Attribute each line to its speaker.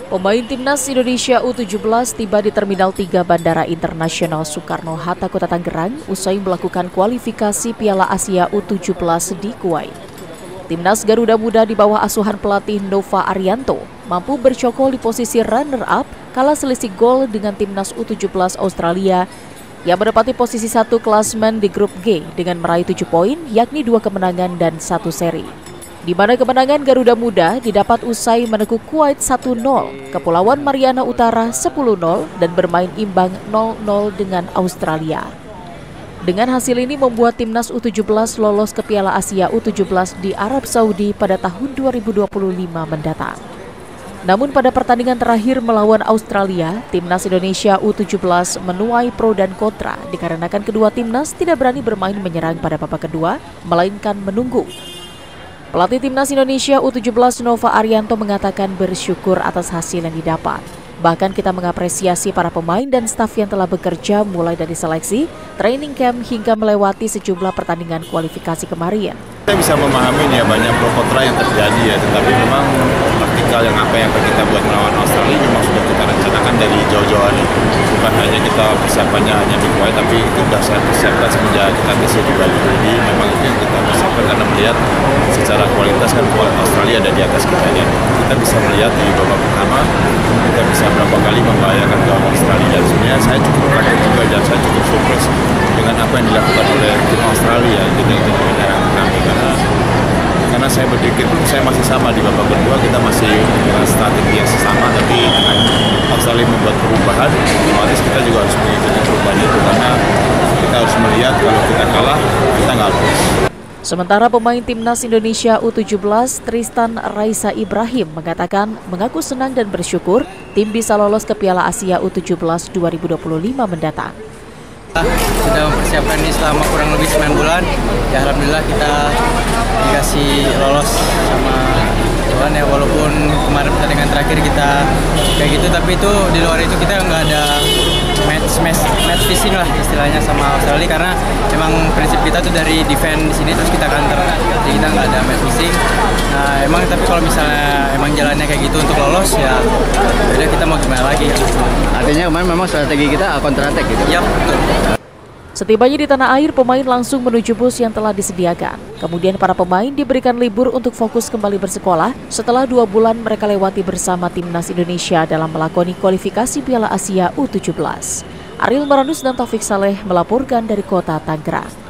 Speaker 1: Pemain Timnas Indonesia U17 tiba di Terminal 3 Bandara Internasional Soekarno-Hatta, Kota Tangerang usai melakukan kualifikasi Piala Asia U17 di Kuwait. Timnas Garuda Muda di bawah asuhan pelatih Nova Arianto mampu bercokol di posisi runner-up kalah selisih gol dengan Timnas U17 Australia yang menempati posisi 1 klasmen di grup G dengan meraih 7 poin, yakni 2 kemenangan dan 1 seri. Di mana kemenangan Garuda Muda didapat usai menekuk Kuwait 1-0, Kepulauan Mariana Utara 10-0 dan bermain imbang 0-0 dengan Australia. Dengan hasil ini membuat Timnas U17 lolos ke Piala Asia U17 di Arab Saudi pada tahun 2025 mendatang. Namun pada pertandingan terakhir melawan Australia, Timnas Indonesia U17 menuai pro dan kontra dikarenakan kedua timnas tidak berani bermain menyerang pada babak kedua, melainkan menunggu. Pelatih Timnas Indonesia U17 Nova Arianto mengatakan bersyukur atas hasil yang didapat. Bahkan kita mengapresiasi para pemain dan staf yang telah bekerja mulai dari seleksi, training camp hingga melewati sejumlah pertandingan kualifikasi kemarin.
Speaker 2: Saya bisa memahami ya banyak pro kontra yang terjadi ya, tetapi memang taktikal yang apa yang kita buat melawan Australia memang sudah kita rencanakan dari jauh-jauh hari. Bukan hanya kita persiapannya hanya di Kuwait, tapi itu sudah saya persiapkan semenjak kita ke di Bali. Jadi memang itu yang kita persiapkan karena melihat secara kualitas kan Australia ada di atas kita ya. Kita bisa melihat di babak pertama kita bisa berapa kali membahayakan gawang Australia. Sebenarnya saya cukup kaget juga dan saya cukup surprise dengan apa yang dilakukan oleh tim Australia gitu itu menyerang kami karena saya berpikir pun saya masih sama di babak kedua, kita masih dengan strategi yang sama, tapi dengan Australia membuat perubahan, otomatis kita juga harus mengikuti perubahan itu karena kita harus melihat kalau kita kalah kita nggak lolos.
Speaker 1: Sementara pemain Timnas Indonesia U17 Tristan Raisa Ibrahim mengatakan mengaku senang dan bersyukur tim bisa lolos ke Piala Asia U17 2025 mendatang.
Speaker 3: Sudah mempersiapkan ini selama kurang lebih 9 bulan. Ya alhamdulillah kita dikasih lolos sama Tuhan ya, walaupun kemarin pertandingan terakhir kita kayak gitu, tapi itu di luar itu kita nggak ada match fishing lah istilahnya sama Australia, karena emang prinsip kita tuh dari defend di sini terus kita counter, jadi kita nggak ada match fishing. Nah emang tapi kalau misalnya emang jalannya kayak gitu untuk lolos ya beda, kita mau gimana lagi.
Speaker 4: Artinya kemarin memang strategi kita counter attack gitu?
Speaker 3: Yap, betul.
Speaker 1: Setibanya di tanah air, pemain langsung menuju bus yang telah disediakan. Kemudian para pemain diberikan libur untuk fokus kembali bersekolah setelah 2 bulan mereka lewati bersama Timnas Indonesia dalam melakoni kualifikasi Piala Asia U17. Ariel Maranus dan Taufik Saleh melaporkan dari Kota Tangerang.